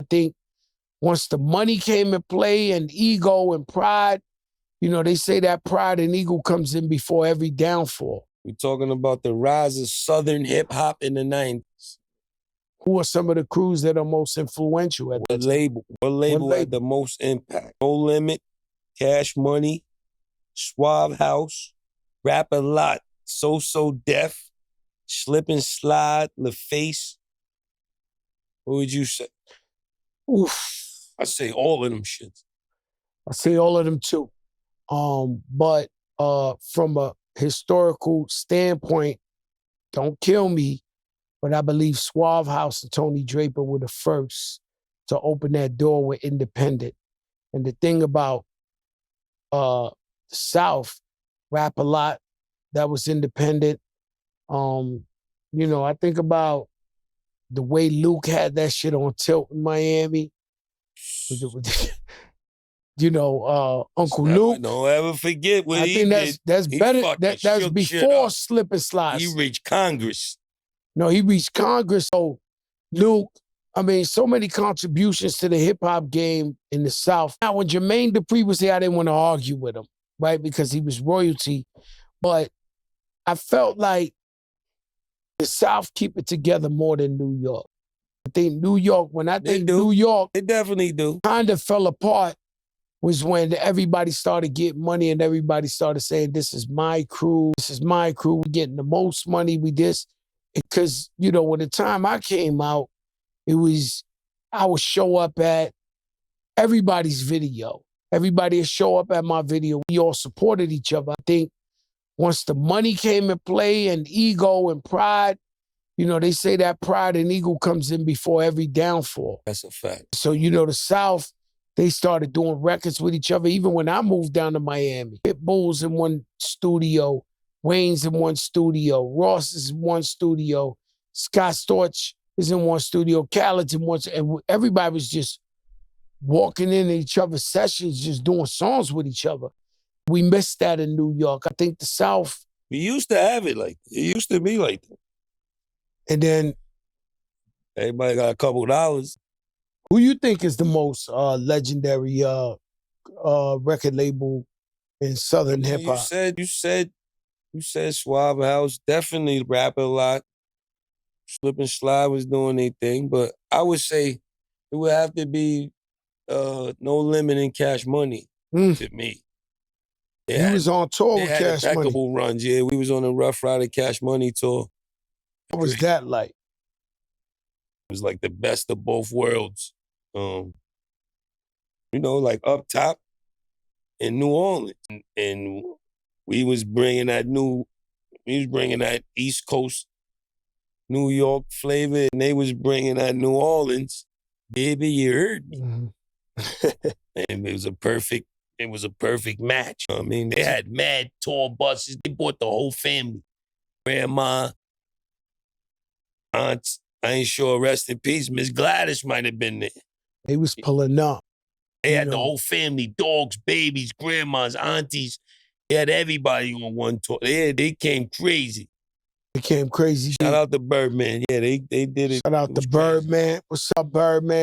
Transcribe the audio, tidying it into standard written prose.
think once the money came in play and ego and pride, they say that pride and ego comes in before every downfall. We're talking about the rise of Southern hip hop in the 90s. Who are some of the crews that are most influential at that time? What label had the most impact? No Limit, Cash Money, Suave House, Rap a Lot, So Def, Slip and Slide, LaFace. What would you say? Oof. I say all of them shits. I say all of them too. But from a historical standpoint, don't kill me, but I believe Suave House and Tony Draper were the first to open that door with independent. And the thing about the South, Rap a Lot, that was independent. I think about the way Luke had that shit on tilt in Miami. Uncle Luke. Don't ever forget what he did. I think that's better. That's before Slip and Slide. He reached Congress. No, he reached Congress. So Luke, so many contributions to the hip hop game in the South. Now, when Jermaine Dupri was here, I didn't want to argue with him, right? Because he was royalty. But I felt like the South keep it together more than New York. I think New York, New York, they definitely do. Kind of fell apart was when everybody started getting money and everybody started saying, this is my crew, we're getting the most money, we this. Because, when the time I came out, I would show up at everybody's video. Everybody would show up at my video. We all supported each other. I think once the money came in play and ego and pride, they say that pride and ego comes in before every downfall. That's a fact. So, the South, they started doing records with each other. Even when I moved down to Miami, Pitbull's in one studio, Wayne's in one studio, Ross is in one studio, Scott Storch is in one studio, Khaled's in one, and everybody was just walking into each other's sessions, just doing songs with each other. We missed that in New York. I think the South. We used to have it like that. It used to be like that. And then everybody got a couple $. Who you think is the most legendary record label in Southern hip hop? You said Suave House, definitely Rap a Lot. Slip and Slide was doing their thing, but I would say it would have to be No Limit and Cash Money to me. He was on tour with Cash Money. Impeccable runs, yeah. We was on a Rough Rider Cash Money tour. What was that like? It was like the best of both worlds. Like up top in New Orleans. And we was bringing that East Coast New York flavor, and they was bringing that New Orleans. Baby, you heard me. Mm-hmm. And it was a perfect match. They had mad tour buses. They brought the whole family. Grandma, aunts, I ain't sure, rest in peace. Miss Gladys might have been there. They was pulling up. They had the whole family, dogs, babies, grandmas, aunties. They had everybody on one tour. They came crazy. They came crazy. Shout out to Birdman. Yeah, they did it. Shout out to Birdman. What's up, Birdman?